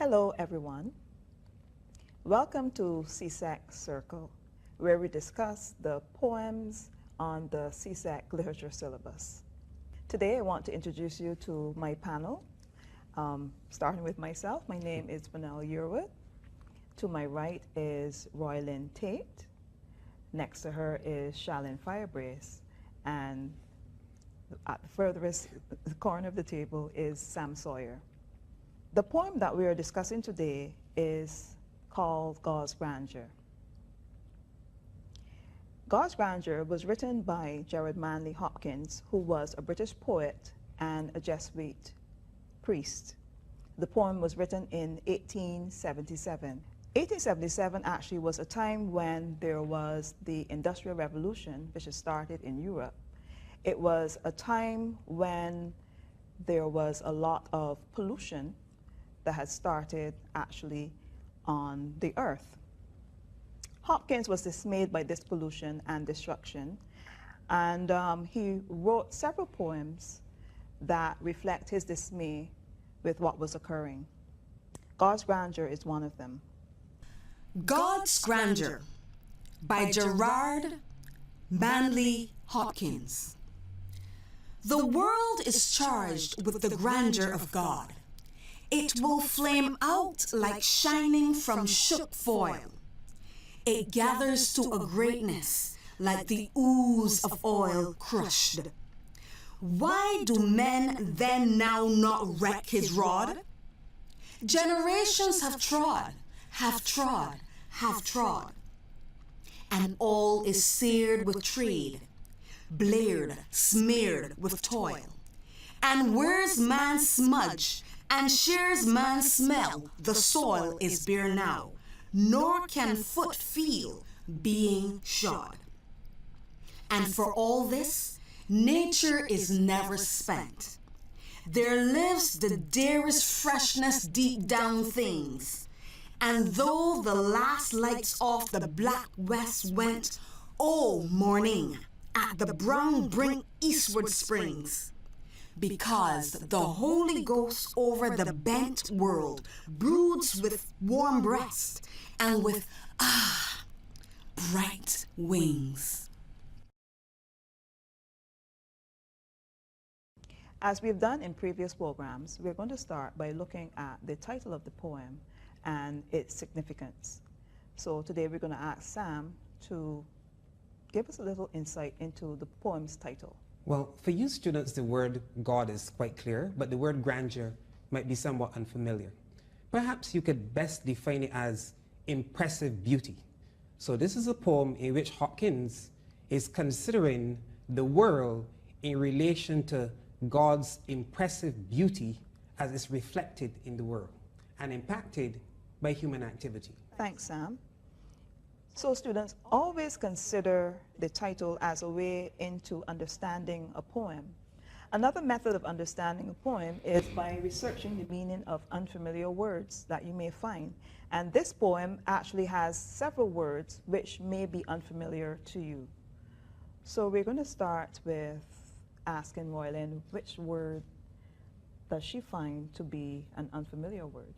Hello, everyone. Welcome to CSEC Circle, where we discuss the poems on the CSEC literature syllabus. Today, I want to introduce you to my panel, starting with myself. My name is Vanell Yearwood. To my right is Roylyn Tate. Next to her is Shalyn Firebrace. And at the furthest corner of the table is Sam Sawyer. The poem that we are discussing today is called God's Grandeur. God's Grandeur was written by Gerard Manley Hopkins, who was a British poet and a Jesuit priest. The poem was written in 1877. 1877 actually was a time when there was the Industrial Revolution, which had started in Europe. It was a time when there was a lot of pollution that had started actually on the earth. Hopkins was dismayed by this pollution and destruction, and he wrote several poems that reflect his dismay with what was occurring. God's Grandeur is one of them. God's Grandeur by Gerard Manley Hopkins. The world is charged with the grandeur of God. It will flame out like shining from shook foil. It gathers to a greatness like the ooze of oil crushed. Why do men then now not wreck his rod? Generations have trod, and all is seared with tread, bleared, smeared with toil. And where's man's smudge, and shares man's smell, the soil is bare now, nor can foot feel being shod. And for all this, nature is never spent. There lives the dearest freshness deep down things. And though the last lights off the black west went, oh, morning, at the brown brink eastward springs, because the Holy Ghost over the bent world broods with warm breast and with, bright wings. As we've done in previous programs, we're going to start by looking at the title of the poem and its significance. So today we're going to ask Sam to give us a little insight into the poem's title. Well, for you students, the word God is quite clear, but the word grandeur might be somewhat unfamiliar. Perhaps you could best define it as impressive beauty. So this is a poem in which Hopkins is considering the world in relation to God's impressive beauty as it's reflected in the world and impacted by human activity. Thanks, Sam. So students, always consider the title as a way into understanding a poem. Another method of understanding a poem is by researching the meaning of unfamiliar words that you may find. And this poem actually has several words which may be unfamiliar to you. So we're going to start with asking Roylyn, which word does she find to be an unfamiliar word?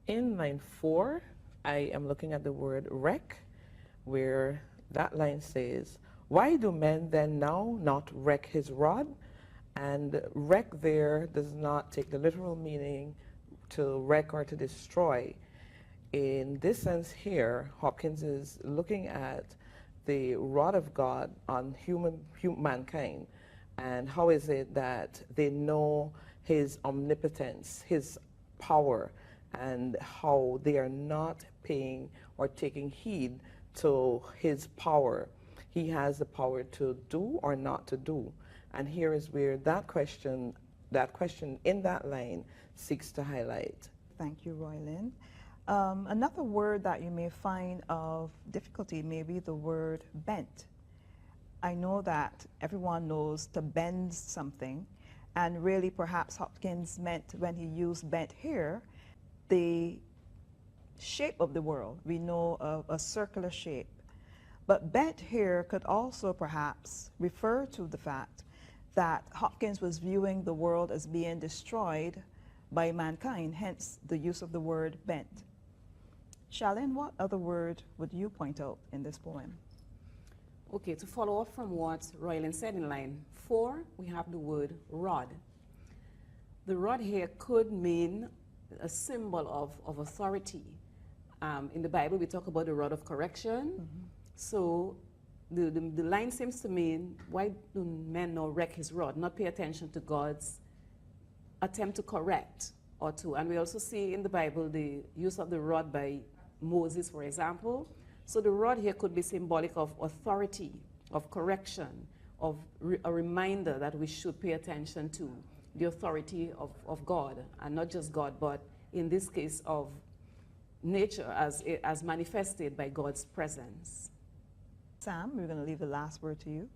In line 4, I am looking at the word wreck, where that line says, why do men then now not wreck his rod? And wreck there does not take the literal meaning to wreck or to destroy. In this sense here, Hopkins is looking at the rod of God on mankind, and how is it that they know his omnipotence, his power, and how they are not paying or taking heed to his power. He has the power to do or not to do. And here is where that question in that line seeks to highlight. Thank you, Roylyn. Another word that you may find of difficulty may be the word bent. I know that everyone knows to bend something, and really perhaps Hopkins meant when he used bent here, the shape of the world. We know of a circular shape. But bent here could also perhaps refer to the fact that Hopkins was viewing the world as being destroyed by mankind, hence the use of the word bent. Charlene, what other word would you point out in this poem? Okay, to follow up from what Roylin said in line 4, we have the word rod. The rod here could mean a symbol of authority. In the Bible, we talk about the rod of correction. So the line seems to mean, why do men now wreck his rod, not pay attention to God's attempt to correct or to, and we also see in the Bible the use of the rod by Moses, for example. So the rod here could be symbolic of authority, of correction, of a reminder that we should pay attention to the authority of God, and not just God, but in this case of nature as manifested by God's presence. Sam, we're going to leave the last word to you.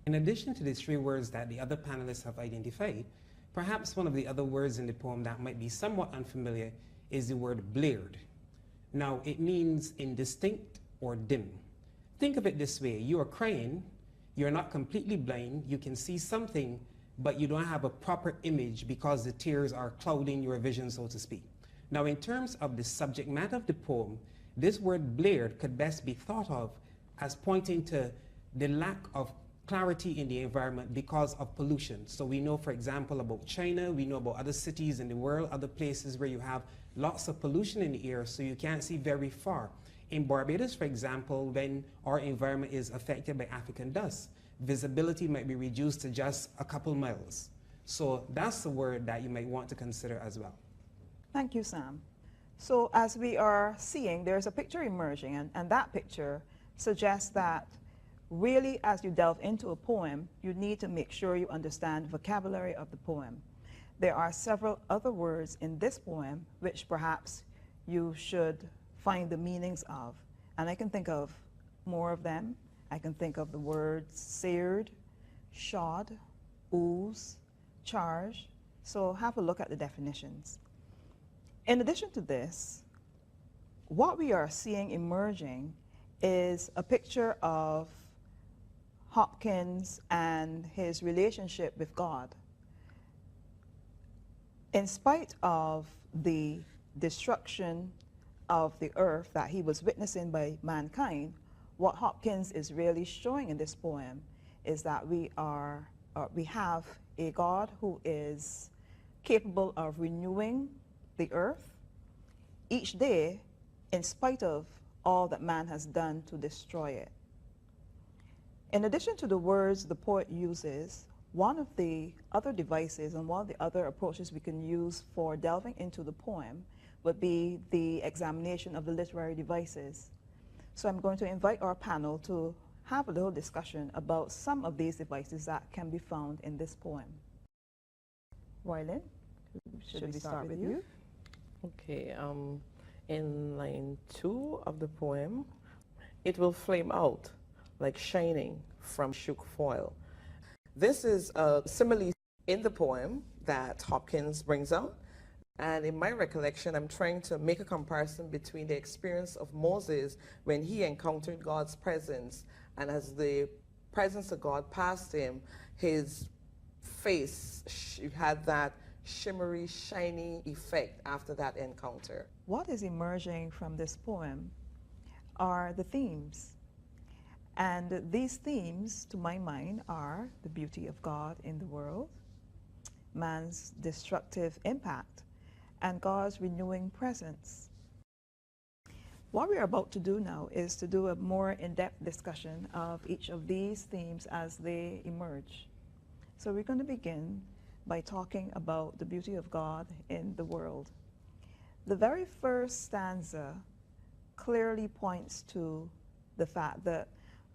In addition to these 3 words that the other panelists have identified, perhaps one of the other words in the poem that might be somewhat unfamiliar is the word bleared. Now, it means indistinct or dim. Think of it this way: you are crying, you're not completely blind, you can see something, but you don't have a proper image because the tears are clouding your vision, so to speak. Now, in terms of the subject matter of the poem, this word bleared could best be thought of as pointing to the lack of clarity in the environment because of pollution. So we know, for example, about China, we know about other cities in the world, other places where you have lots of pollution in the air, so you can't see very far. In Barbados, for example, when our environment is affected by African dust, visibility might be reduced to just a couple miles. So that's the word that you might want to consider as well. Thank you, Sam. So as we are seeing, there's a picture emerging, and that picture suggests that really, as you delve into a poem, you need to make sure you understand the vocabulary of the poem. There are several other words in this poem which perhaps you should find the meanings of, and I can think of more of them. I can think of the words seared, shod, ooze, charge. So have a look at the definitions. In addition to this, what we are seeing emerging is a picture of Hopkins and his relationship with God. In spite of the destruction of the earth that he was witnessing by mankind, what Hopkins is really showing in this poem is that we have a God who is capable of renewing the earth each day in spite of all that man has done to destroy it. In addition to the words the poet uses, one of the other devices and one of the other approaches we can use for delving into the poem would be the examination of the literary devices. So I'm going to invite our panel to have a little discussion about some of these devices that can be found in this poem. Roylin, should we start with you? Okay, in line 2 of the poem, it will flame out like shining from shook foil. This is a simile in the poem that Hopkins brings out. And in my recollection, I'm trying to make a comparison between the experience of Moses when he encountered God's presence, and as the presence of God passed him, his face had that shimmery, shiny effect after that encounter. What is emerging from this poem are the themes. And these themes, to my mind, are the beauty of God in the world, man's destructive impact, and God's renewing presence. What we're about to do now is to do a more in-depth discussion of each of these themes as they emerge. So we're going to begin by talking about the beauty of God in the world. The very first stanza clearly points to the fact that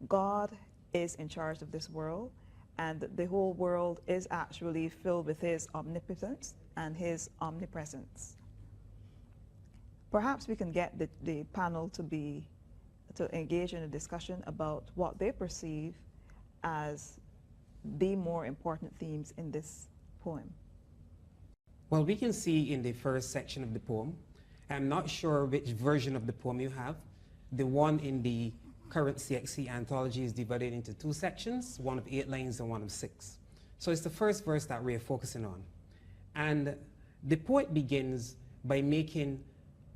God is in charge of this world, and the whole world is actually filled with his omnipotence and his omnipresence. Perhaps we can get the panel to engage in a discussion about what they perceive as the more important themes in this poem. Well, we can see in the first section of the poem, I'm not sure which version of the poem you have. The one in the current CSEC anthology is divided into 2 sections, one of 8 lines and one of 6. So it's the first verse that we're focusing on. And the poet begins by making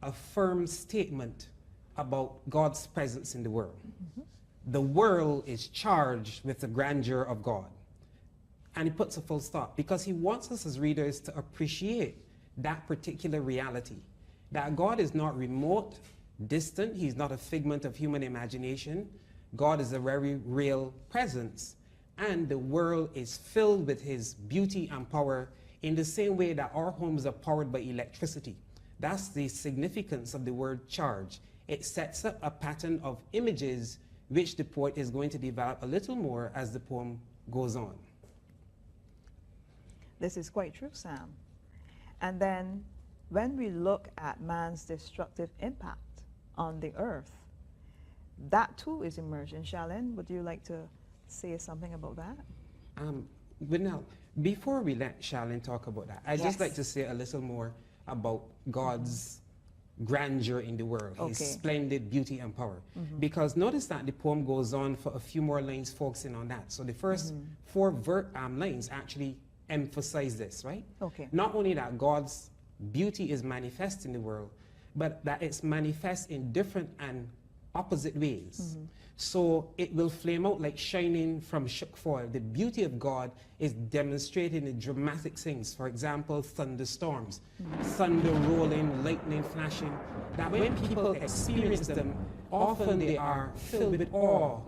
a firm statement about God's presence in the world. The world is charged with the grandeur of God. And he puts a full stop because he wants us as readers to appreciate that particular reality, that God is not remote, distant, he's not a figment of human imagination. God is a very real presence, and the world is filled with his beauty and power in the same way that our homes are powered by electricity. That's the significance of the word charge. It sets up a pattern of images which the poet is going to develop a little more as the poem goes on. This is quite true, Sam. And then when we look at man's destructive impact on the earth, that too is emerging. Shalin, would you like to say something about that? But now, before we let Shalin talk about that, I'd just Yes. like to say a little more about God's grandeur in the world, his Okay. splendid beauty and power. Because notice that the poem goes on for a few more lines focusing on that. So the first four lines actually emphasize this, right? Okay. Not only that God's beauty is manifest in the world, but that it's manifest in different and opposite ways. So it will flame out like shining from shook foil. The beauty of God is demonstrated in dramatic things. For example, thunderstorms, thunder rolling, lightning flashing. That when people experience them, often they are filled with awe.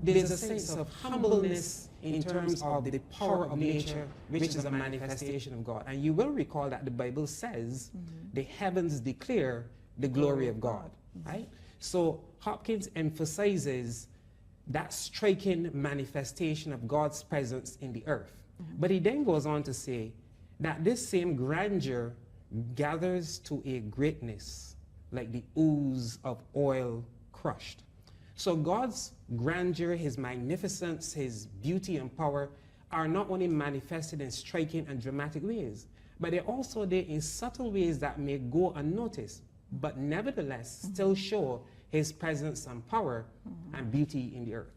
There's a sense of humbleness in terms of the power of nature, which is a manifestation of God. And you will recall that the Bible says the heavens declare the glory of God, right? So Hopkins emphasizes that striking manifestation of God's presence in the earth. But he then goes on to say that this same grandeur gathers to a greatness like the ooze of oil crushed. So God's grandeur, his magnificence, his beauty and power are not only manifested in striking and dramatic ways, but they're also there in subtle ways that may go unnoticed, but nevertheless still show his presence and power and beauty in the earth.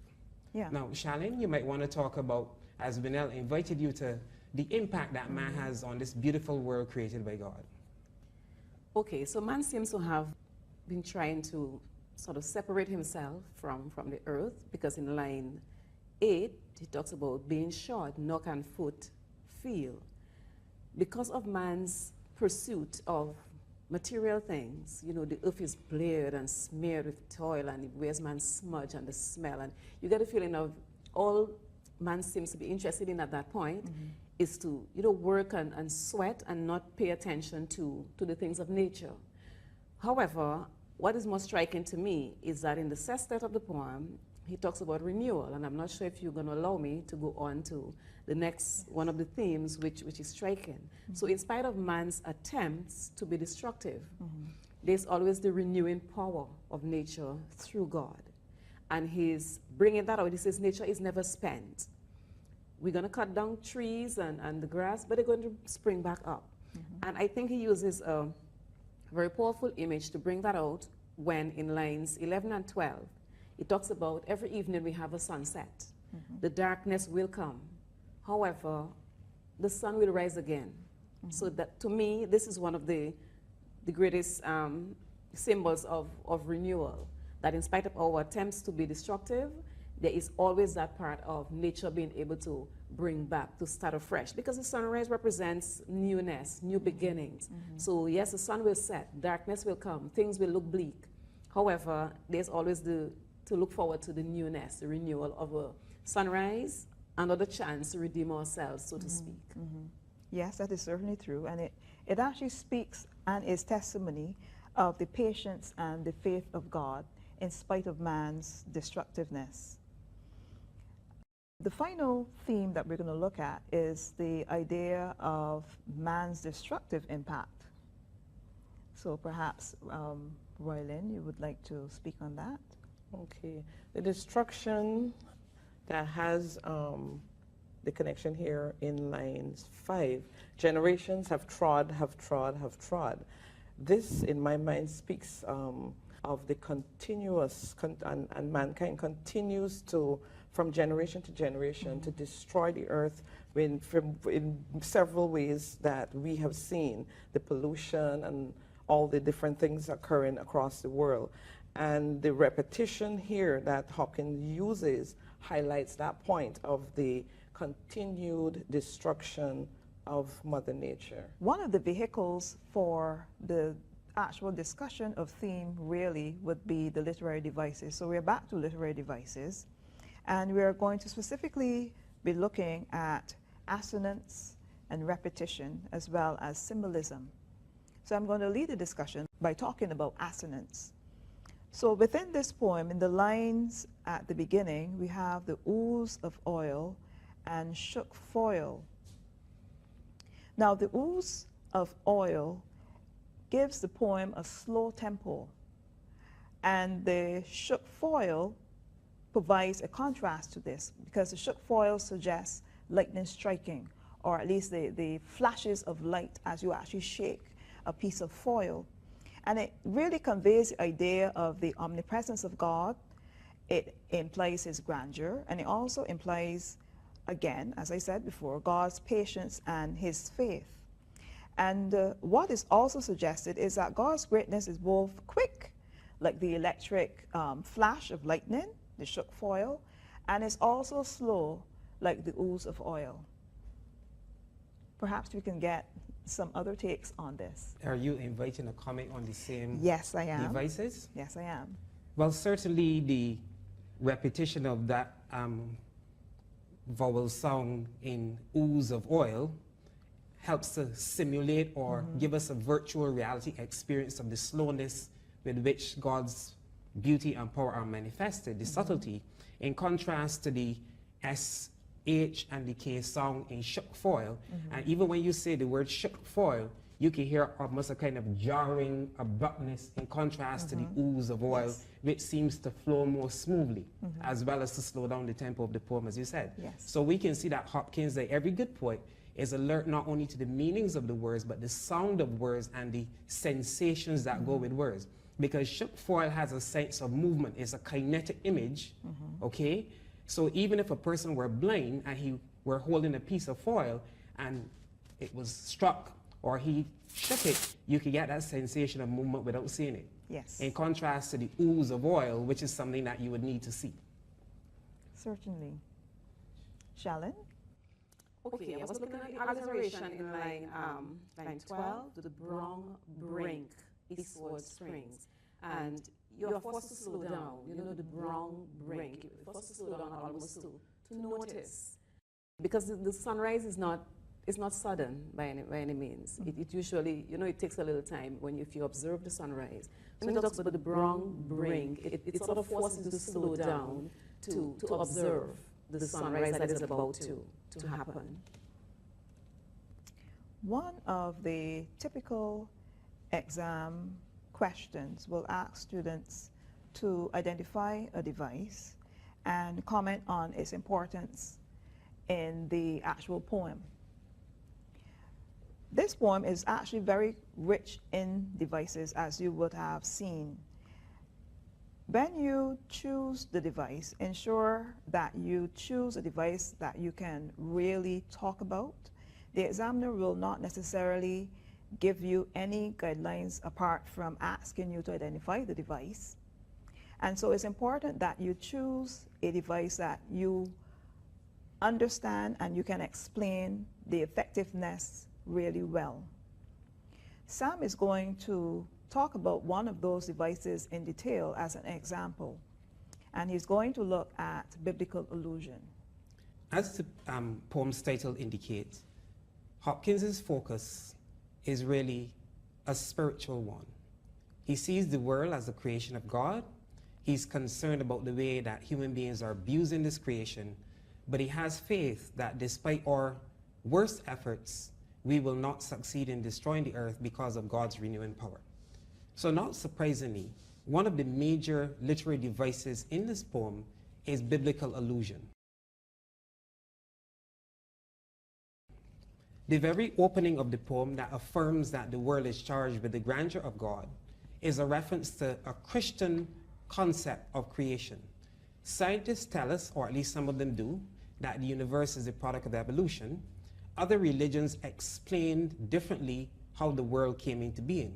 Yeah. Now, Shalin, you might want to talk about, as Vinell invited you to, the impact that man has on this beautiful world created by God. Okay, so man seems to have been trying to sort of separate himself from the earth, because in line 8, he talks about being shod, knock and foot, feel. Because of man's pursuit of material things, you know, the earth is bleared and smeared with toil, and it wears man's smudge and the smell, and you get a feeling of all man seems to be interested in at that point is to, you know, work and sweat and not pay attention to the things of nature. However, what is most striking to me is that in the sestet of the poem, he talks about renewal, and I'm not sure if you're going to allow me to go on to the next one of the themes, which is striking. So in spite of man's attempts to be destructive, there's always the renewing power of nature through God. And he's bringing that out. He says nature is never spent. We're going to cut down trees and the grass, but they're going to spring back up. And I think he uses a very powerful image to bring that out when in lines 11 and 12, it talks about every evening we have a sunset. The darkness will come. However, the sun will rise again. So that, to me, this is one of the greatest symbols of renewal, that in spite of our attempts to be destructive, there is always that part of nature being able to bring back, to start afresh. Because the sunrise represents newness, new beginnings. So yes, the sun will set, darkness will come, things will look bleak. However, there's always to look forward to the newness, the renewal of a sunrise, another chance to redeem ourselves, so to speak. Yes, that is certainly true. And it actually speaks and is testimony of the patience and the faith of God in spite of man's destructiveness. The final theme that we're going to look at is the idea of man's destructive impact. So perhaps, Roylin, you would like to speak on that? Okay. The destruction that has the connection here in lines 5. Generations have trod. This, in my mind, speaks of of the continuous, and mankind continues to, from generation to generation, to destroy the earth in several ways that we have seen, the pollution and all the different things occurring across the world. And the repetition here that Hopkins uses highlights that point of the continued destruction of Mother Nature. One of the vehicles for the actual discussion of theme really would be the literary devices. So we're back to literary devices, and we're going to specifically be looking at assonance and repetition as well as symbolism. So I'm going to lead the discussion by talking about assonance. So within this poem, in the lines at the beginning, we have the ooze of oil and shook foil. Now the ooze of oil gives the poem a slow tempo, and the shook foil provides a contrast to this, because the shook foil suggests lightning striking, or at least the flashes of light as you actually shake a piece of foil. And it really conveys the idea of the omnipresence of God. It implies his grandeur, and it also implies, again, as I said before, God's patience and his faith. And what is also suggested is that God's greatness is both quick, like the electric flash of lightning, the shook foil, and it's also slow, like the ooze of oil. Perhaps we can get some other takes on this. Are you inviting a comment on the same Yes, I am. devices? Yes, I am. Well, certainly the repetition of that vowel sound in ooze of oil helps to simulate or give us a virtual reality experience of the slowness with which God's beauty and power are manifested, the subtlety, in contrast to the S, H, and the K sound in shook foil. And even when you say the word shook foil, you can hear almost a kind of jarring abruptness in contrast to the ooze of oil, Yes. which seems to flow more smoothly, as well as to slow down the tempo of the poem, as you said. Yes. So we can see that Hopkins, like every good poet, is alert not only to the meanings of the words, but the sound of words and the sensations that go with words. Because shook foil has a sense of movement. It's a kinetic image, okay? So even if a person were blind and he were holding a piece of foil and it was struck or he shook it, you could get that sensation of movement without seeing it. Yes. In contrast to the ooze of oil, which is something that you would need to see. Certainly. Shallon? Okay, I was looking at the alliteration in line 12, the brong brink, eastward springs. And you're forced to slow down, you know, the brong brink. You're forced to slow down almost to notice. Because the sunrise is not sudden by any means. It usually, you know, it takes a little time if you observe the sunrise. When it talks about the brong brink, it sort of forces you to slow down to observe the sunrise that is about to happen. One of the typical exam questions will ask students to identify a device and comment on its importance in the actual poem. This poem is actually very rich in devices, as you would have seen. When you choose the device, ensure that you choose a device that you can really talk about. The examiner will not necessarily give you any guidelines apart from asking you to identify the device. And so it's important that you choose a device that you understand and you can explain the effectiveness really well. Sam is going to talk about one of those devices in detail as an example, and he's going to look at biblical allusion. As the poem's title indicates, Hopkins's focus is really a spiritual one. He sees the world as a creation of God. He's concerned about the way that human beings are abusing this creation, but he has faith that despite our worst efforts, we will not succeed in destroying the earth because of God's renewing power. So not surprisingly, one of the major literary devices in this poem is biblical allusion. The very opening of the poem that affirms that the world is charged with the grandeur of God is a reference to a Christian concept of creation. Scientists tell us, or at least some of them do, that the universe is a product of evolution. Other religions explain differently how the world came into being.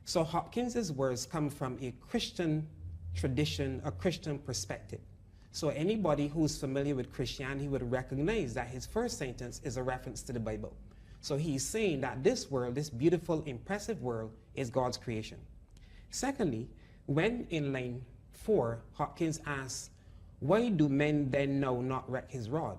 So Hopkins's words come from a Christian tradition, a Christian perspective. So anybody who's familiar with Christianity would recognize that his first sentence is a reference to the Bible. So he's saying that this world, this beautiful, impressive world, is God's creation. Secondly, when in line 4, Hopkins asks, why do men then now not reck his rod?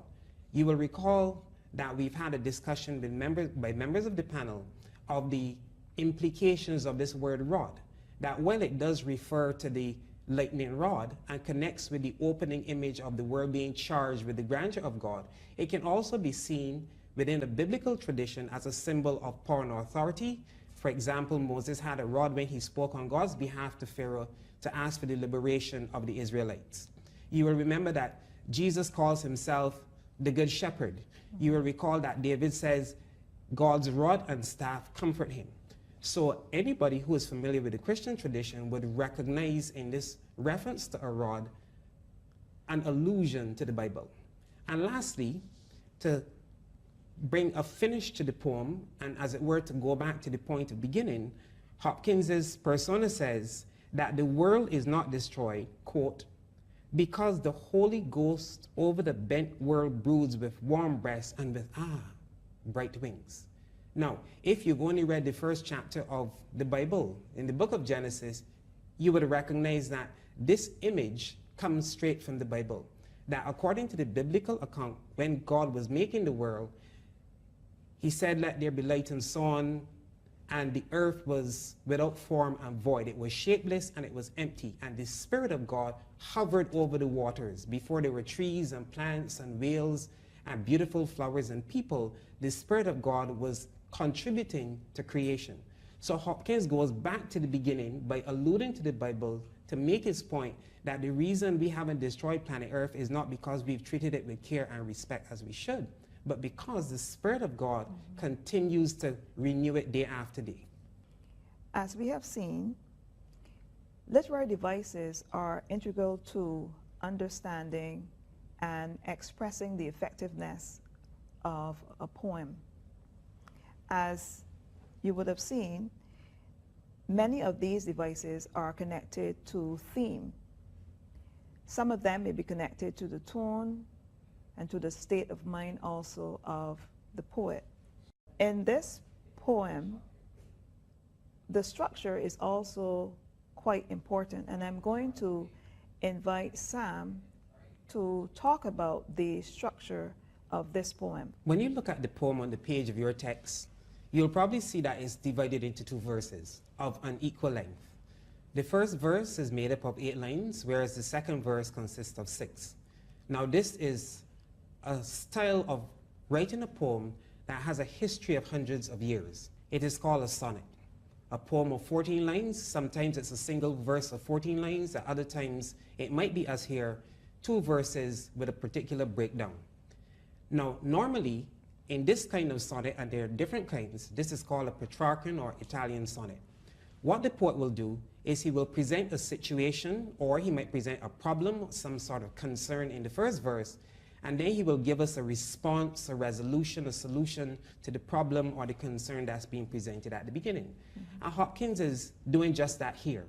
You will recall that we've had a discussion with by members of the panel of the implications of this word rod, that while it does refer to the lightning rod and connects with the opening image of the world being charged with the grandeur of God, it can also be seen within the biblical tradition as a symbol of power and authority. For example, Moses had a rod when he spoke on God's behalf to Pharaoh to ask for the liberation of the Israelites. You will remember that Jesus calls himself the Good Shepherd. You will recall that David says, God's rod and staff comfort him. So anybody who is familiar with the Christian tradition would recognize in this reference to a rod an allusion to the Bible. And lastly, to bring a finish to the poem, and as it were to go back to the point of beginning, Hopkins's persona says that the world is not destroyed, quote, because the Holy Ghost over the bent world broods with warm breasts and with, bright wings. Now, if you've only read the first chapter of the Bible, in the book of Genesis, you would recognize that this image comes straight from the Bible. That according to the biblical account, when God was making the world, he said, let there be light and so on, and the earth was without form and void. It was shapeless and it was empty. And the Spirit of God hovered over the waters. Before there were trees and plants and whales and beautiful flowers and people, the Spirit of God was contributing to creation. So Hopkins goes back to the beginning by alluding to the Bible to make his point that the reason we haven't destroyed planet Earth is not because we've treated it with care and respect as we should, but because the Spirit of God continues to renew it day after day. As we have seen, literary devices are integral to understanding and expressing the effectiveness of a poem. As you would have seen, many of these devices are connected to theme. Some of them may be connected to the tone and to the state of mind also of the poet. In this poem, the structure is also quite important, and I'm going to invite Sam to talk about the structure of this poem. When you look at the poem on the page of your text, you'll probably see that it's divided into 2 verses of an equal length. The first verse is made up of 8 lines, whereas the second verse consists of 6. Now this is a style of writing a poem that has a history of hundreds of years. It is called a sonnet. A poem of 14 lines, sometimes it's a single verse of 14 lines, at other times it might be, as here, 2 verses with a particular breakdown. Now normally, in this kind of sonnet, and there are different kinds, this is called a Petrarchan or Italian sonnet. What the poet will do is he will present a situation, or he might present a problem, some sort of concern in the first verse, and then he will give us a response, a resolution, a solution to the problem or the concern that's being presented at the beginning. And Hopkins is doing just that here.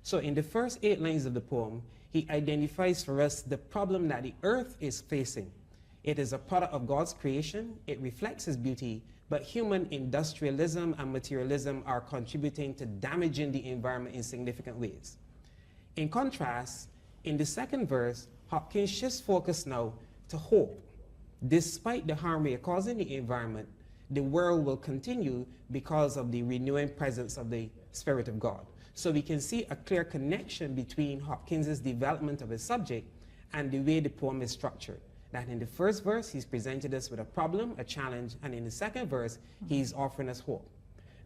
So in the first 8 lines of the poem, he identifies for us the problem that the earth is facing. It is a product of God's creation, it reflects his beauty, but human industrialism and materialism are contributing to damaging the environment in significant ways. In contrast, in the second verse, Hopkins shifts focus now to hope. Despite the harm we are causing the environment, the world will continue because of the renewing presence of the Spirit of God. So we can see a clear connection between Hopkins's development of his subject and the way the poem is structured. That in the first verse, he's presented us with a problem, a challenge, and in the second verse, he's offering us hope.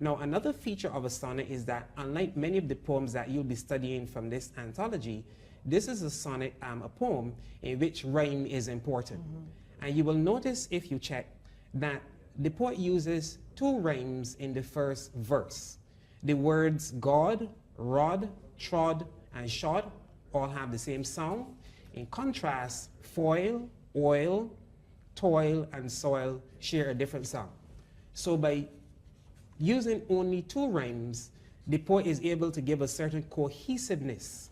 Now, another feature of a sonnet is that unlike many of the poems that you'll be studying from this anthology, this is a sonnet, a poem in which rhyme is important. And you will notice, if you check, that the poet uses 2 rhymes in the first verse. The words God, rod, trod, and shod all have the same sound. In contrast, foil, oil, toil, and soil share a different sound. So by using only 2 rhymes, the poet is able to give a certain cohesiveness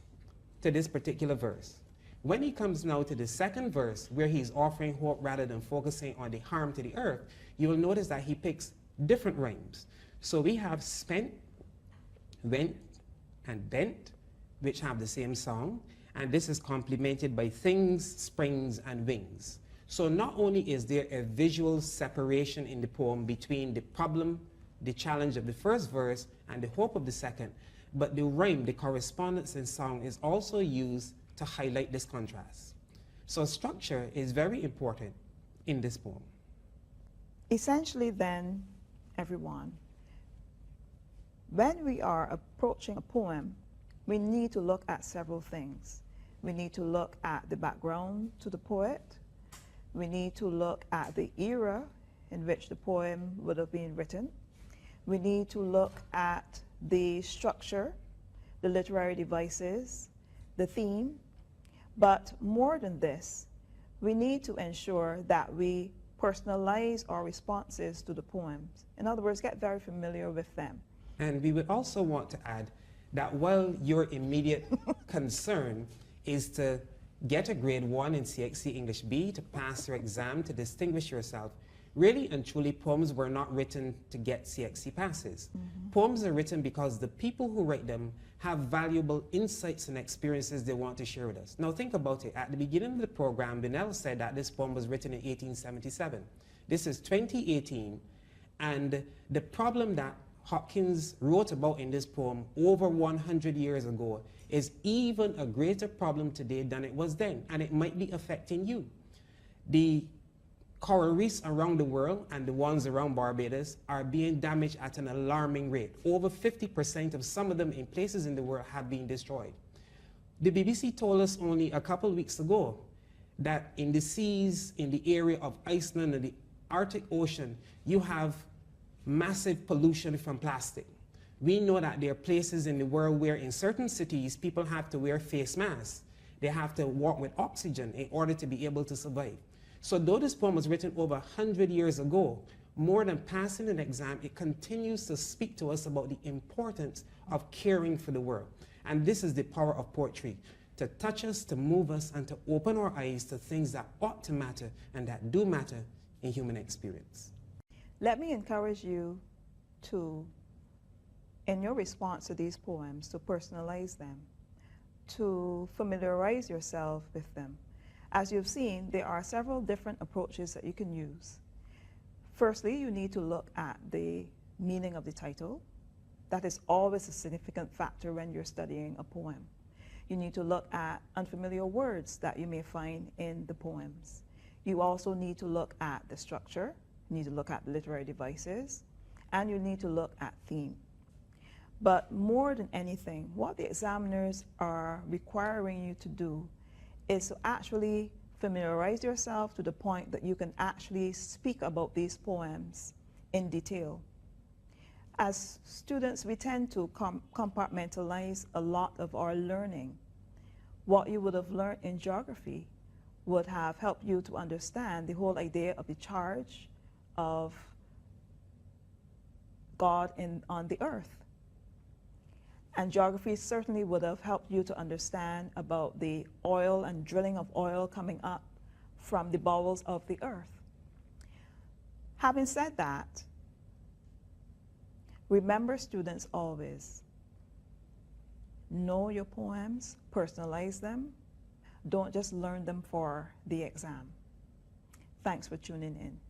to this particular verse. When he comes now to the second verse, where he's offering hope rather than focusing on the harm to the earth, you will notice that he picks different rhymes. So we have spent, went, and bent, which have the same sound, and this is complemented by things, springs, and wings. So not only is there a visual separation in the poem between the problem, the challenge of the first verse, and the hope of the second, but the rhyme, the correspondence in song, is also used to highlight this contrast. So structure is very important in this poem. Essentially then, everyone, when we are approaching a poem, we need to look at several things. We need to look at the background to the poet. We need to look at the era in which the poem would have been written. We need to look at the structure, the literary devices, the theme. But more than this, we need to ensure that we personalize our responses to the poems. In other words, get very familiar with them. And we would also want to add that while your immediate concern is to get a grade 1 in CXC English B, to pass your exam, to distinguish yourself, really and truly poems were not written to get CXC passes. Poems are written because the people who write them have valuable insights and experiences they want to share with us. Now think about it. At the beginning of the program, Binel said that this poem was written in 1877. This is 2018, and the problem that Hopkins wrote about in this poem over 100 years ago is even a greater problem today than it was then, and it might be affecting you. The coral reefs around the world and the ones around Barbados are being damaged at an alarming rate. Over 50% of some of them in places in the world have been destroyed. The BBC told us only a couple weeks ago that in the seas, in the area of Iceland and the Arctic Ocean, you have massive pollution from plastic. We know that there are places in the world where in certain cities people have to wear face masks. They have to walk with oxygen in order to be able to survive. So though this poem was written over 100 years ago, more than passing an exam, it continues to speak to us about the importance of caring for the world. And this is the power of poetry, to touch us, to move us, and to open our eyes to things that ought to matter and that do matter in human experience. Let me encourage you to, in your response to these poems, to personalize them, to familiarize yourself with them. As you've seen, there are several different approaches that you can use. Firstly, you need to look at the meaning of the title. That is always a significant factor when you're studying a poem. You need to look at unfamiliar words that you may find in the poems. You also need to look at the structure, you need to look at literary devices, and you need to look at theme. But more than anything, what the examiners are requiring you to do is to actually familiarize yourself to the point that you can actually speak about these poems in detail. As students, we tend to compartmentalize a lot of our learning. What you would have learned in geography would have helped you to understand the whole idea of the charge of God on the earth. And geography certainly would have helped you to understand about the oil and drilling of oil coming up from the bowels of the earth. Having said that, remember, students, always know your poems, personalize them. Don't just learn them for the exam. Thanks for tuning in.